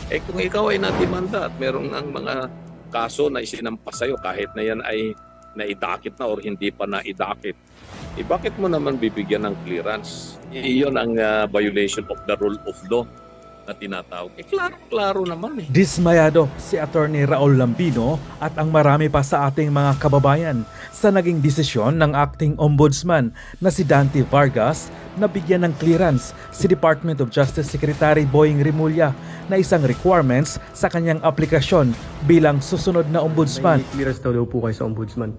Kung ikaw ay nadimanda at merong ng mga kaso na isinampa sa'yo kahit na yan ay naidakit na or hindi pa naidakit, bakit mo naman bibigyan ng clearance? Iyon ang violation of the rule of law na tinatawag. Klaro-klaro naman eh. Dismayado si Attorney Raul Lambino at ang marami pa sa ating mga kababayan sa naging desisyon ng acting ombudsman na si Dante Vargas na bigyan ng clearance si Department of Justice Secretary Boying Rimulya na isang requirements sa kanyang aplikasyon bilang susunod na ombudsman. May clearance daw po kayo sa ombudsman.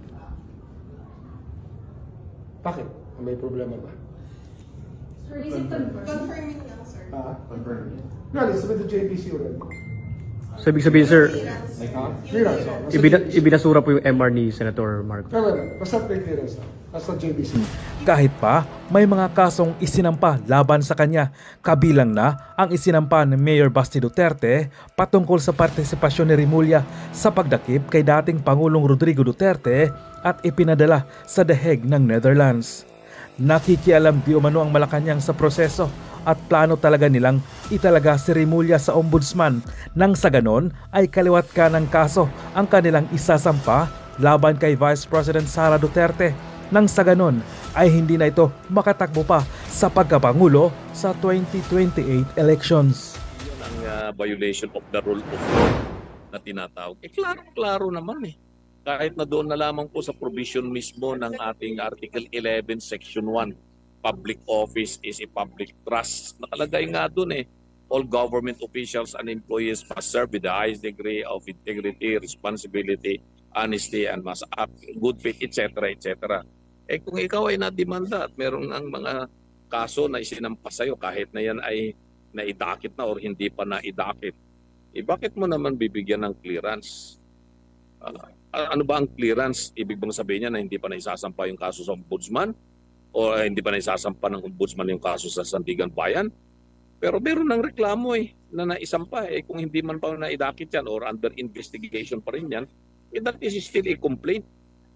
Bakit? May problema ba? Sir, is it confirmed? Confirming lang, sir. Confirmed. No, it's with the JPC already. So, ibig sabihin, sir, Clearance. ibinasura po yung MR ni Senator Marcos. Pero, basta may clearance na. Nasa JPC. Kahit pa may mga kasong isinampa laban sa kanya, kabilang na ang isinampa ni Mayor Basti Duterte patungkol sa partisipasyon ni Rimulya sa pagdakip kay dating Pangulong Rodrigo Duterte at ipinadala sa The Hague ng Netherlands. Nakikialam di umano ang Malacanang sa proseso at plano talaga nilang italaga si Rimulya sa ombudsman nang sa ganon ay kaliwat ka ng kaso ang kanilang isasampa laban kay Vice President Sara Duterte nang sa ganon ay hindi na ito makatakbo pa sa pagkapangulo sa 2028 elections. Yun ang violation of the rule of law na tinatawag. Klaro-klaro naman eh. Kahit na doon na lamang po sa provision mismo ng ating Article 11, Section 1, public office is a public trust. Nakalagay nga doon eh, all government officials and employees must serve with the highest degree of integrity, responsibility, honesty, and must act in good faith, etc., etc. Kung ikaw ay nadimanda at meron ng mga kaso na isinampa sa'yo kahit na yan ay naidakit na or hindi pa naidakit, bakit mo naman bibigyan ng clearance? Ano ba ang clearance? Ibig bang sabihin niya na hindi pa naisasampa yung kaso sa ombudsman? O hindi pa naisasampa ng ombudsman yung kaso sa Sandigan Bayan? Pero meron ng reklamo na naisampa. Kung hindi man pa naidakit yan or under investigation pa rin yan, that is still a complaint.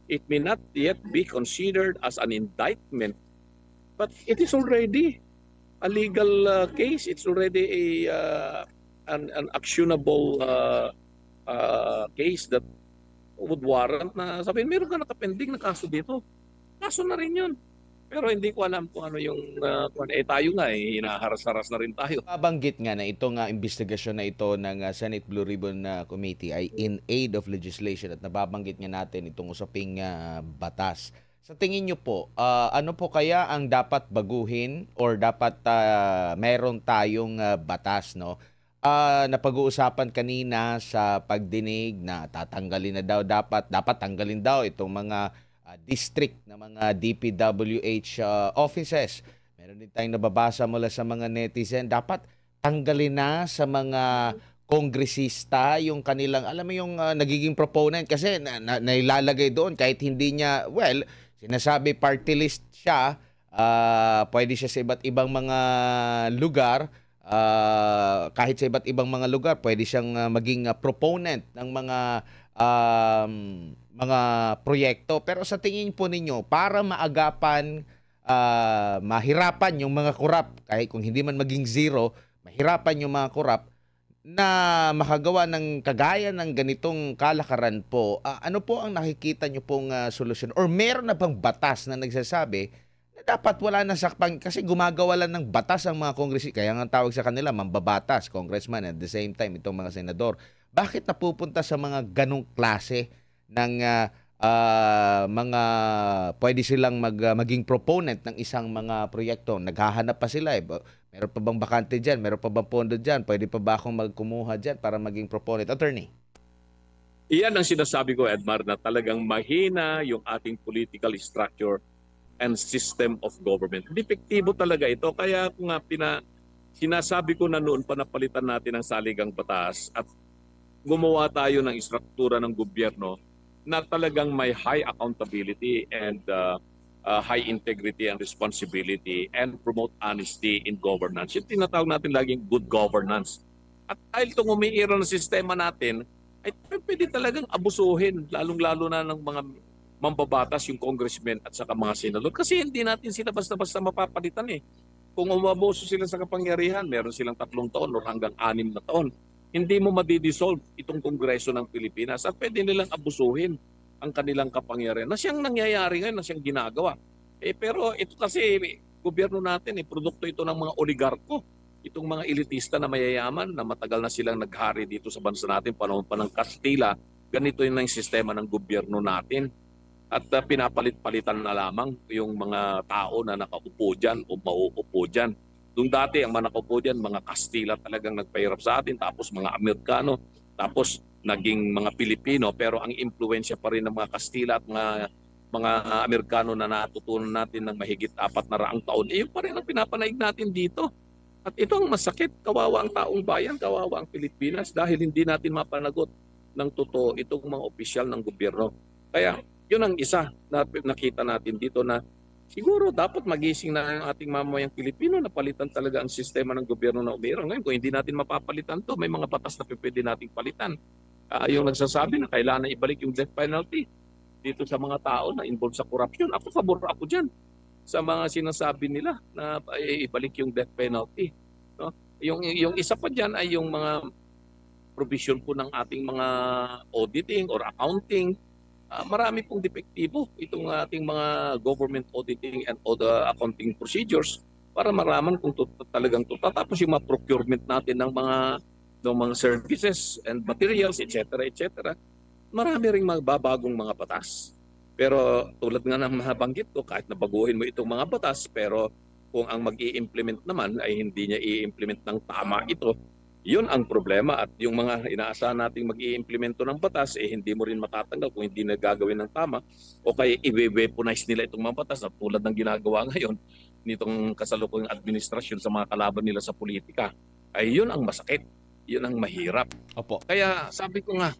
It may not yet be considered as an indictment, but it is already a legal case. It's already an actionable case that would warrant na sabihin, meron ka nakapending na kaso dito. Kaso na rin yun. Pero hindi ko alam kung ano yung tayo nga hinaharas-haras na rin tayo. Nabanggit nga na itong investigasyon na ito ng Senate Blue Ribbon Committee ay in aid of legislation at nababanggit nga natin itong usaping batas. Sa tingin nyo po, ano po kaya ang dapat baguhin or dapat meron tayong batas, no? Napag-uusapan kanina sa pagdinig na tatanggalin na daw dapat tanggalin daw itong mga district na mga DPWH offices. Meron din tayong nababasa mula sa mga netizen, dapat tanggalin na sa mga kongresista yung kanilang, alam mo yung nagiging proponent kasi nailalagay doon kahit hindi niya, well, sinasabi party list siya, pwede siya sa iba't ibang mga lugar, kahit sa iba't ibang mga lugar, pwede siyang maging proponent ng mga proyekto. Pero sa tingin po ninyo, para maagapan, mahirapan yung mga korap, kahit kung hindi man maging zero, mahirapan yung mga korap na makagawa ng kagaya ng ganitong kalakaran po, ano po ang nakikita nyo pong solusyon? Or meron na bang batas na nagsasabi na dapat wala na sakpang, kasi gumagawa lang ng batas ang mga kongresista, kaya nga tawag sa kanila mambabatas, congressman, at the same time itong mga senador. Bakit napupunta sa mga ganong klase ng mga pwede silang maging proponent ng isang mga proyekto? Naghahanap pa sila Meron pa bang bakante dyan? Meron pa bang pondo dyan? Pwede pa ba akong magkumuha dyan para maging proponent? Attorney? Iyan ang sinasabi ko, Edmar, na talagang mahina yung ating political structure and system of government. Depektibo talaga ito. Kaya kung sinasabi ko na noon pa napalitan natin ang saligang batas at gumawa tayo ng istruktura ng gobyerno na talagang may high accountability and high integrity and responsibility and promote honesty in governance. Yung tinatawag natin laging good governance. At dahil itong umiira ng sistema natin, ay pwede talagang abusuhin, lalong-lalo na ng mga mambabatas, yung congressmen at saka mga senador. Kasi hindi natin sila basta-basta mapapalitan eh. Kung umabuso sila sa kapangyarihan, meron silang 3 taon o hanggang 6 na taon hindi mo madidissolve itong Kongreso ng Pilipinas at pwede nilang abusuhin ang kanilang kapangyarihan na siyang nangyayari ngayon, na siyang ginagawa. Pero ito kasi, gobyerno natin, produkto ito ng mga oligarko. Itong mga elitista na mayayaman na matagal na silang naghari dito sa bansa natin, panahon pa ng Kastila, ganito yun ang sistema ng gobyerno natin. At pinapalit-palitan na lamang yung mga tao na nakaupo dyan o mauupo dyan. Doon dati, ang mga nakaupo dyan, mga Kastila talagang nagpahirap sa atin, tapos mga Amerikano, tapos naging mga Pilipino, pero ang impluensya pa rin ng mga Kastila at mga Amerikano na natutunan natin ng mahigit 400 taon, yun pa rin ang pinapanaig natin dito. At ito ang masakit, kawawa ang taong bayan, kawawa ang Pilipinas dahil hindi natin mapanagot ng totoo itong mga opisyal ng gobyerno. Kaya yun ang isa na nakita natin dito na siguro dapat magising na ang ating mamamayang Pilipino na palitan talaga ang sistema ng gobyerno na umiiral. Ngayon, kung hindi natin mapapalitan to, may mga batas na pwede nating palitan. Yung nagsasabi na kailangan ibalik yung death penalty dito sa mga tao na involved sa corruption. Ako, pabor ako dyan sa mga sinasabi nila na ibalik yung death penalty. No? Yung isa pa dyan ay yung mga provision po ng ating mga auditing or accounting. Marami pong depektibo itong ating mga government auditing and accounting procedures para maraman kung talagang totoo. Tapos yung mga procurement natin ng mga services and materials, etc. etc. Marami ring magbabagong mga batas. Pero tulad nga ng mabanggit ko, kahit nabaguhin mo itong mga batas, pero kung ang mag-i-implement naman ay hindi niya i-implement ng tama ito, yun ang problema. At yung mga inaasahan nating mag-i-implemento ng batas, hindi mo rin matatanggal kung hindi na gagawin ng tama o kaya i-weaponize nila itong mga batas na tulad ng ginagawa ngayon nitong kasalukuyang administrasyon sa mga kalaban nila sa politika. Ay yun ang masakit, yun ang mahirap. Opo. Kaya sabi ko nga,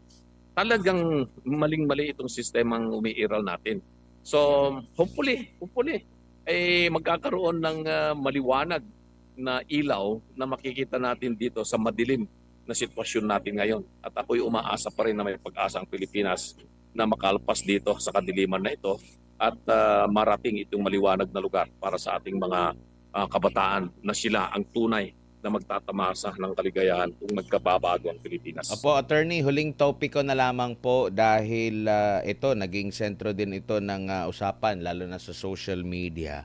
talagang maling-mali itong sistemang umiiral natin. So, hopefully, magkakaroon ng maliwanag na ilaw na makikita natin dito sa madilim na sitwasyon natin ngayon. At ako'y umaasa pa rin na may pag-asa ang Pilipinas na makalpas dito sa kadiliman na ito at marating itong maliwanag na lugar para sa ating mga kabataan na sila ang tunay na magtatamasa ng kaligayahan kung magkababago ang Pilipinas. Apo, attorney, huling topiko na lamang po dahil ito, naging sentro din ito ng usapan, lalo na sa social media.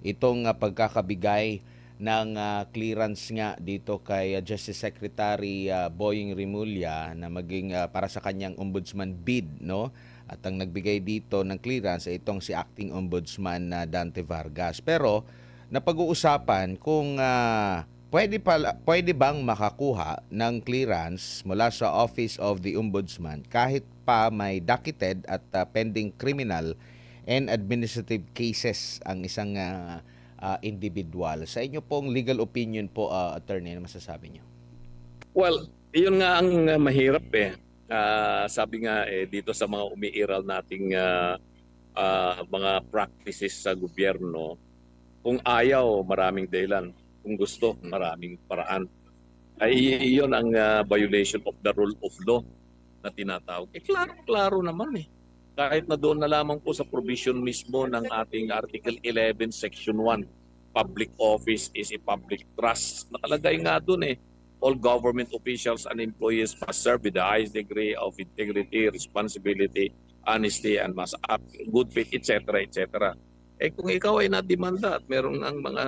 Itong pagkakabigay ng clearance nga dito kay Justice Secretary Boying Rimulya na maging para sa kanyang ombudsman bid, no? At ang nagbigay dito ng clearance ay itong si Acting Ombudsman Dante Vargas. Pero napag-uusapan kung pwede bang makakuha ng clearance mula sa Office of the Ombudsman kahit pa may docketed at pending criminal and administrative cases ang isang individual. Sa inyo pong legal opinion po, attorney, ano masasabi niyo? Well, yun nga ang mahirap sabi nga dito sa mga umiiral nating mga practices sa gobyerno, kung ayaw, maraming dahilan. Kung gusto, maraming paraan. Ay iyon ang violation of the rule of law na tinatawag. Klaro naman Kahit na doon na lamang po sa provision mismo ng ating Article 11, Section 1, public office is a public trust. Nakalagay nga doon all government officials and employees must serve with the highest degree of integrity, responsibility, honesty, and must act in good faith, etc. etc. Kung ikaw ay nademanda at meron ng mga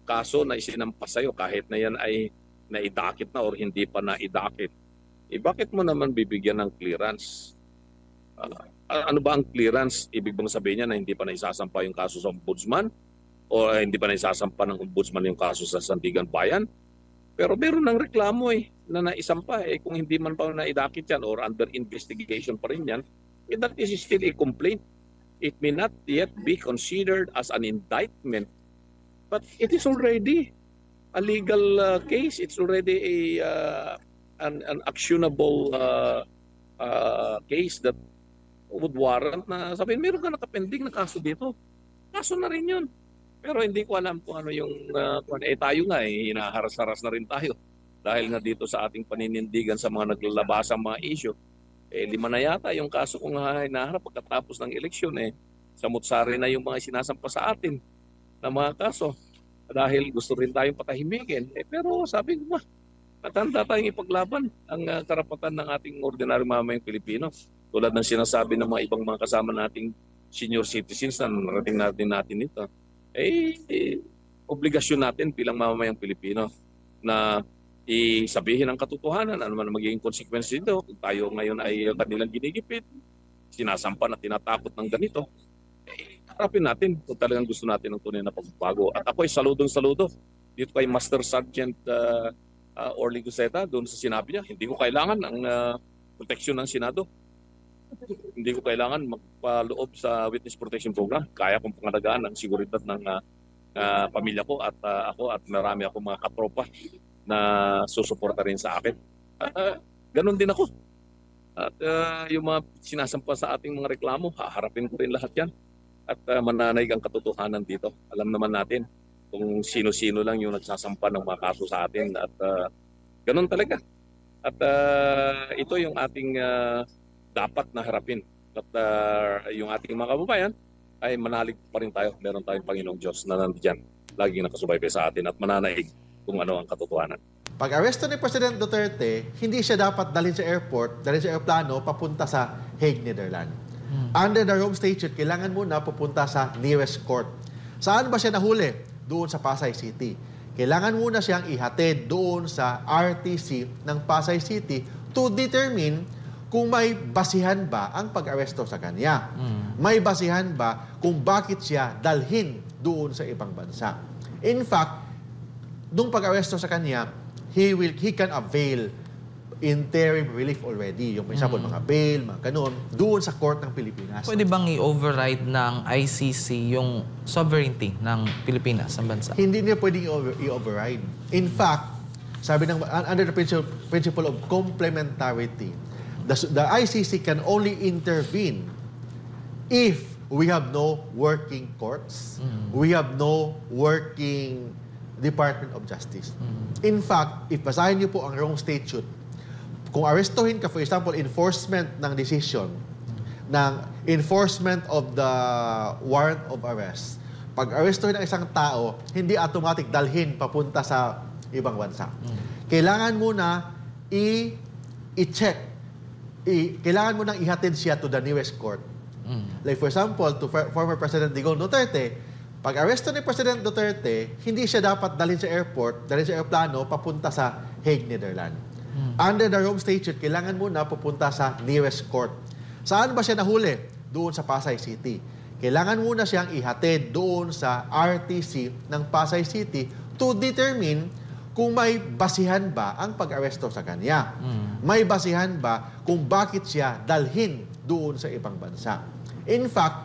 kaso na isinampa sa'yo kahit na yan ay naidakit na or hindi pa naidakit, bakit mo naman bibigyan ng clearance? Ano ba ang clearance? Ibig bang sabihin niya na hindi pa naisasampa yung kaso sa ombudsman? O hindi pa naisasampa ng ombudsman yung kaso sa Sandigan Bayan? Pero meron ng reklamo na naisampa. Kung hindi man pa naidakit yan or under investigation pa rin yan, that is still a complaint. It may not yet be considered as an indictment, but it is already a legal case. It's already an actionable case that would warrant na sabihin, meron ka nakapending na kaso dito. Kaso na rin yun. Pero hindi ko alam kung ano yung tayo nga hinaharas-haras na rin tayo. Dahil nga dito sa ating paninindigan sa mga naglalabasang mga issue, 5 na yata yung kaso kong hinaharap pagkatapos ng eleksyon samut-sari na yung mga sinasampa sa atin na mga kaso dahil gusto rin tayong patahimikin. Pero sabi ko At handa tayong ipaglaban ang karapatan ng ating ordinaryong mamamayang Pilipino. Tulad ng sinasabi ng mga ibang mga kasama nating senior citizens na narating natin ito. Obligasyon natin bilang mamamayang Pilipino na isabihin ang katotohanan, ano man ang magiging consequences nito. Kung tayo ngayon ay kanilang ginigipit, sinasampan at tinatakot ng ganito, harapin natin kung talagang gusto natin ng tunay na pagbabago. At ako ay saludong-saludo dito kay Master Sergeant Orly Guseta doon sa sinabi niya, hindi ko kailangan ang proteksyon ng Senado. Hindi ko kailangan magpaloob sa Witness Protection Program. Kaya kong pangalagaan ang seguridad ng pamilya ko at ako at marami akong mga katropa na susuporta rin sa akin. Ganon din ako. At yung mga sinasampa sa ating mga reklamo, haharapin ko rin lahat yan. At mananaig ang katotohanan dito. Alam naman natin kung sino-sino lang yung nagsasampa ng mga kaso sa atin. At ganon talaga. At ito yung ating dapat na harapin. At yung ating mga kababayan ay manalig pa rin tayo. Meron tayong Panginoong Diyos na nandiyan. Laging nakasubaybay sa atin at mananaig kung ano ang katotohanan. Pag-aresto ni President Duterte, hindi siya dapat dalhin sa airport, dalhin sa aeroplano, papunta sa Hague, Netherlands. Under the Rome Statute, kailangan muna pupunta sa nearest court. Saan ba siya nahuli? Doon sa Pasay City. Kailangan muna siyang ihatid doon sa RTC ng Pasay City to determine kung may basihan ba ang pag-aresto sa kanya. May basihan ba kung bakit siya dalhin doon sa ibang bansa. In fact, nung pag-aresto sa kanya, he can avail interim relief already. Yung may example, mga bail, mga ganun, doon sa court ng Pilipinas. Pwede bang i-override ng ICC yung sovereignty ng Pilipinas, ang bansa? Hindi niya pwedeng i-override. In fact, sabi ng under the principle of complementarity, the ICC can only intervene if we have no working courts, we have no working Department of Justice. In fact, if basahin niyo po ang Rome Statute, kung arestuhin ka, for example, enforcement ng decision, ng enforcement of the warrant of arrest, pag arestuhin ng isang tao, hindi automatic dalhin papunta sa ibang bansa. Kailangan muna i-check. Kailangan mo nang ihatid siya to the nearest court. Like for example, to former President Digong Duterte, pag aresto ni President Duterte, hindi siya dapat dalhin sa airport, dalhin sa aeroplano, papunta sa Hague, Netherlands. Under the Rome Statute, kailangan muna pupunta sa nearest court. Saan ba siya nahuli? Doon sa Pasay City. Kailangan muna siyang ihatid doon sa RTC ng Pasay City to determine kung may basihan ba ang pag-aresto sa kanya. May basihan ba kung bakit siya dalhin doon sa ibang bansa. In fact,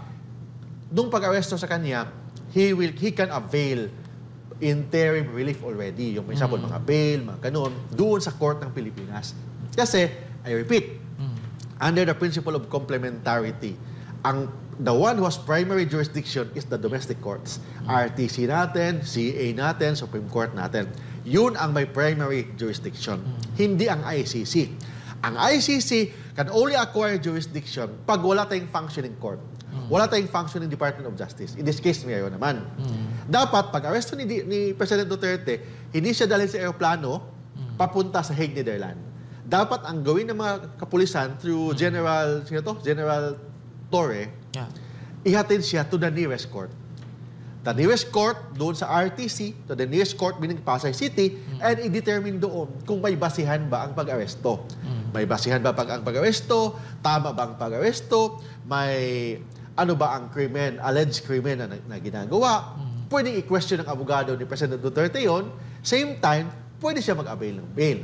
nung pag-aresto sa kanya, he can avail interim relief already. Yung may example, mga bail, mga ganun, doon sa court ng Pilipinas. Kasi, I repeat, under the principle of complementarity, the one who has primary jurisdiction is the domestic courts. RTC natin, CA natin, Supreme Court natin. Yun ang may primary jurisdiction. Hindi ang ICC. Ang ICC can only acquire jurisdiction pag wala tayong functioning court. Wala tayong functioning Department of Justice. In this case, mayroon naman. Dapat, pag-aresto ni President Duterte, hindi siya dalhin sa aeroplano, papunta sa Hague, Netherlands. Dapat ang gawin ng mga kapulisan through General Torre, ihatid siya to the nearest court. The nearest court, doon sa RTC, to the nearest court, meaning Pasay City, and i-determine doon kung may basihan ba ang pag-aresto. May basihan ba ang pag-aresto? Tama ba ang pag-aresto? May ano ba ang krimen, alleged krimen na ginagawa? Pwedeng i-question ng abogado ni President Duterte yon. Same time, pwede siya mag-avail ng bail.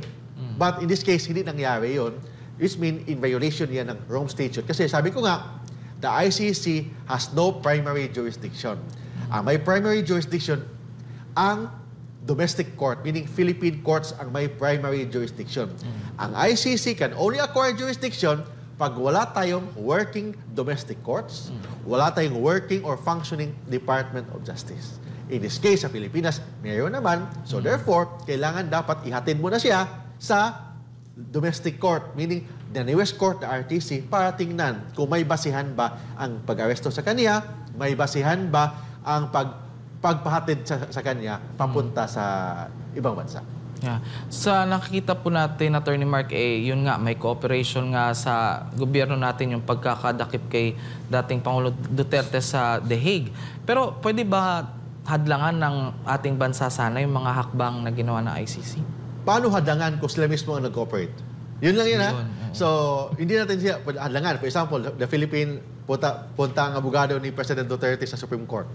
But in this case, hindi nangyari yon. Which means in violation yan ng Rome Statute. Kasi sabi ko nga, the ICC has no primary jurisdiction. May primary jurisdiction ang domestic court, meaning Philippine courts ang may primary jurisdiction. Ang ICC can only acquire jurisdiction pag wala tayong working domestic courts, wala tayong working or functioning Department of Justice. In this case, sa Pilipinas, mayroon naman. So therefore, kailangan dapat ihatid mo na siya sa domestic court, meaning the nearest court, the RTC, para tingnan kung may basihan ba ang pag-aresto sa kanya, may basihan ba ang pagpahatid sa kanya papunta sa ibang bansa. Yeah. Sa nakikita po natin, Attorney Mark, yun nga, may cooperation nga sa gobyerno natin yung pagkakadakip kay dating Pangulo Duterte sa The Hague. Pero pwede ba hadlangan ng ating bansa sana yung mga hakbang na ginawa ng ICC? Paano hadangan kung sila mismo ang nag-cooperate? Yun lang yun, ha? Yun, oo. So, hindi natin siya hadangan. For example, the Philippine, punta ang abogado ni President Duterte sa Supreme Court.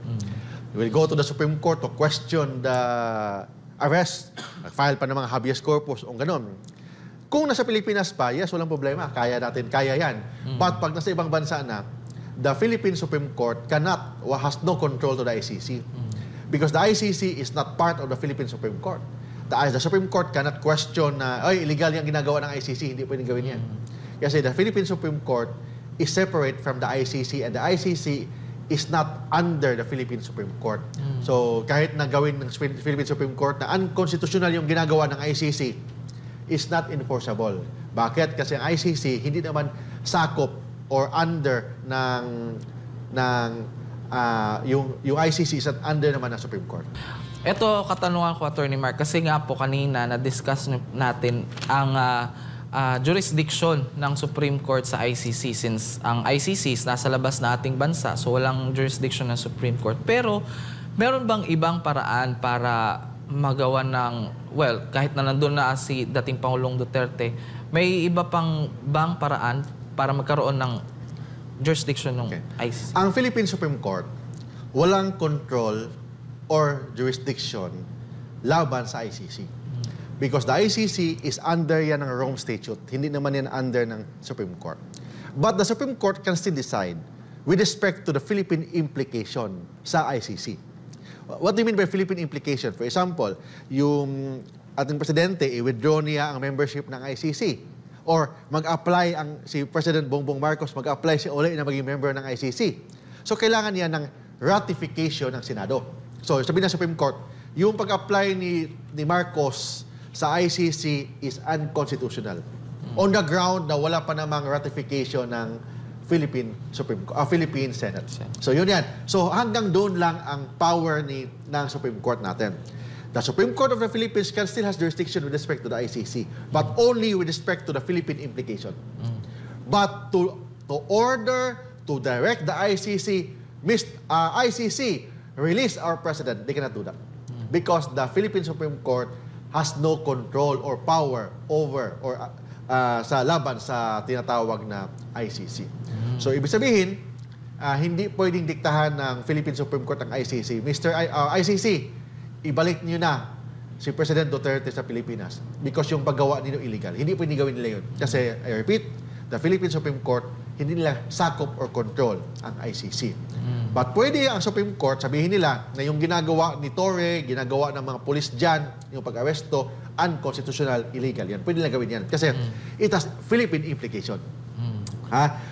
We'll go to the Supreme Court to question the arrest. Nag-file pa ng mga habeas corpus o ganon. Kung nasa Pilipinas pa, yes, walang problema. Kaya natin, kaya yan. But pag nasa ibang bansa na, the Philippine Supreme Court has no control to the ICC. Because the ICC is not part of the Philippine Supreme Court. The Supreme Court cannot question na, ay, illegal yung ginagawa ng ICC, hindi pwedeng gawin yan. Kasi the Philippine Supreme Court is separate from the ICC and the ICC is not under the Philippine Supreme Court. So, kahit na gawin ng Philippine Supreme Court na unconstitutional yung ginagawa ng ICC, is not enforceable. Bakit? Kasi ang ICC hindi naman sakop or under yung ICC is not under naman ng Supreme Court. Ito, katanungan ko, Attorney Mark, kasi nga po kanina na-discuss natin ang jurisdiction ng Supreme Court sa ICC since ang ICC is nasa labas na ating bansa, so walang jurisdiction ng Supreme Court. Pero meron bang ibang paraan para magawa ng, well, kahit na nandun na si dating Pangulong Duterte, may iba pang bang paraan para magkaroon ng jurisdiction ng ICC? Ang Philippine Supreme Court, walang control or jurisdiction laban sa ICC. Because the ICC is under yan ng Rome Statute. Hindi naman yan under ng Supreme Court. But the Supreme Court can still decide with respect to the Philippine implication sa ICC. What do you mean by Philippine implication? For example, yung ating presidente, i-withdraw niya ang membership ng ICC. Or mag-apply si President Bongbong Marcos, mag-apply siya ulit na maging member ng ICC. So kailangan niya ng ratification ng Senado. So sabihin ng Supreme Court, yung pag-apply ni Marcos sa ICC is unconstitutional. On the ground na wala pa namang ratification ng Philippine Senate. So yun yan. So hanggang doon lang ang power ng Supreme Court natin. The Supreme Court of the Philippines still has jurisdiction with respect to the ICC, but only with respect to the Philippine implication. But to order, to direct the ICC, release our president, they cannot do that. Because the Philippine Supreme Court has no control or power over or sa laban sa tinatawag na ICC. So, ibig sabihin, hindi pwedeng diktahan ng Philippine Supreme Court ang ICC. ICC, ibalik niyo na si President Duterte sa Pilipinas because yung paggawa nila illegal. Hindi pwedeng gawin nila yun. Kasi, I repeat, the Philippine Supreme Court, hindi nila sakop or control ang ICC. But pwede ang Supreme Court, sabihin nila na yung ginagawa ni Torre, ginagawa ng mga pulis dyan, yung pag-aresto, unconstitutional, illegal yan. Pwede nila gawin yan. Kasi it has Philippine implication.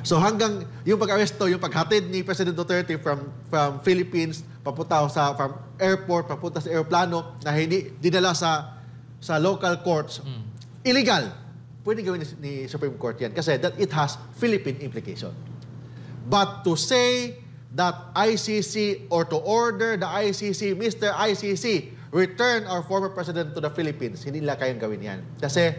So hanggang yung pag-aresto, yung paghatid ni President Duterte from Philippines, from airport, papunta sa aeroplano, na hindi dinala sa local courts, illegal. Pwede gawin ni Supreme Court yan. Kasi that it has Philippine implication. But to say that ICC or to order the ICC, Mr. ICC, return our former president to the Philippines, hindi nila kayang gawin yan. Kasi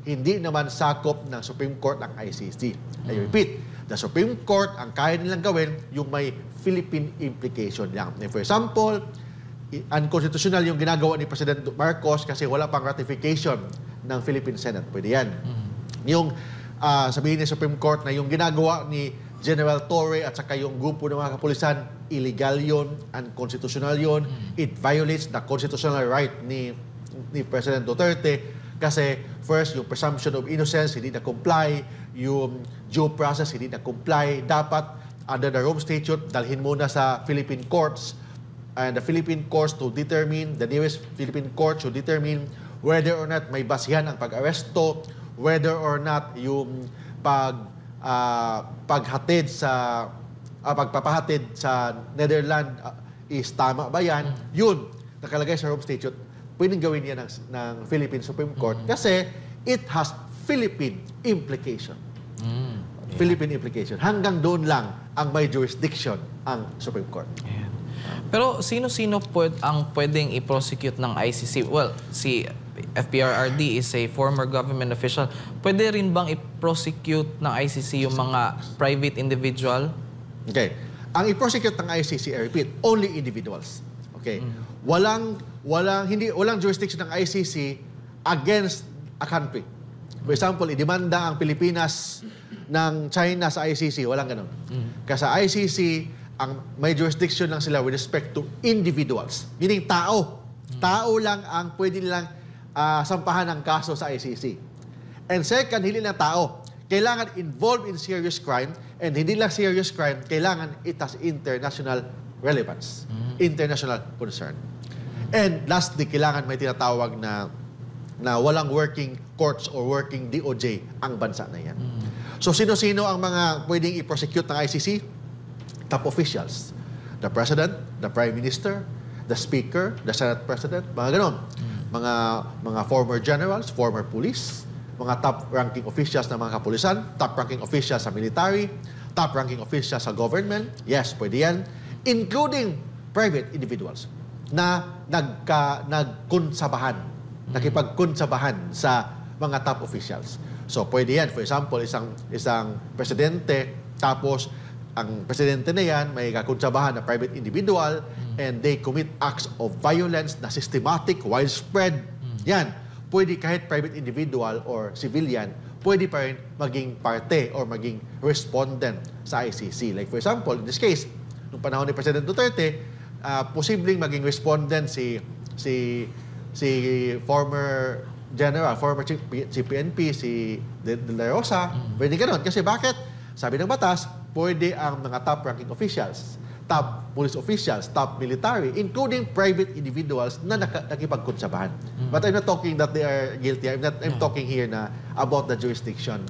hindi naman sakop ng Supreme Court ang ICC. I repeat, the Supreme Court, ang kaya nilang gawin, yung may Philippine implication lang. For example, unconstitutional yung ginagawa ni President Marcos kasi wala pang ratification ng Philippine Senate. Pwede yan. Yung sabihin ni Supreme Court na yung ginagawa ni General Torre at saka yung grupo ng mga kapulisan, illegal yun, unconstitutional yun. It violates the constitutional right ni President Duterte kasi first, yung presumption of innocence, hindi na-comply. Yung due process, hindi na-comply. Dapat, under the Rome Statute, dalhin muna sa Philippine courts. And the Philippine courts to determine, the nearest Philippine court should determine whether or not may basihan ang pag-aresto, whether or not yung pagpapahatid sa Netherlands is tama ba yan? Yun, nakalagay sa Rome Statute, pwedeng gawin yan ng Philippine Supreme Court kasi it has Philippine implication. Philippine implication. Hanggang doon lang ang may jurisdiction ang Supreme Court. Pero sino-sino ang pwedeng i-prosecute ng ICC? Well, si FPRRD is a former government official, pwede rin bang i-prosecute ng ICC yung mga private individual? Okay. Ang i-prosecute ng ICC, I repeat, only individuals. Okay. Walang jurisdiction ng ICC against a country. For example, idemanda ang Pilipinas ng China sa ICC, walang ganun. Kasi sa ICC, ang may jurisdiction lang sila with respect to individuals. Meaning tao. Tao lang ang pwede nilang sampahan ng kaso sa ICC. And second, hindi lang tao. Kailangan involved in serious crime, and hindi lang serious crime, kailangan it has international relevance, international concern. And lastly, kailangan may tinatawag na walang working courts or working DOJ ang bansa na yan. So sino-sino ang mga pwedeng i-prosecute ng ICC? Top officials. The President, the Prime Minister, the Speaker, the Senate President, mga ganon. Mga former generals, former police, mga top-ranking officials ng mga kapulisan, top-ranking officials sa military, top-ranking officials sa government, yes, pwede yan, including private individuals na nakipagkunsabahan sa mga top officials. So, pwede yan. For example, isang presidente, tapos ang presidente na yan may kakunsabahan na private individual and they commit acts of violence na systematic, widespread. Yan. Pwede kahit private individual or civilian, pwede pa rin maging parte or maging respondent sa ICC. Like for example, in this case, nung panahon ni President Duterte, posibleng maging respondent si former general, former chief PNP, si De La Rosa, pwede ganun. Kasi bakit? Sabi ng batas, pwede ang mga top-ranking officials, top police officials, top military, including private individuals na nakipagkunsabahan. But I'm not talking that they are guilty. I'm talking here na about the jurisdiction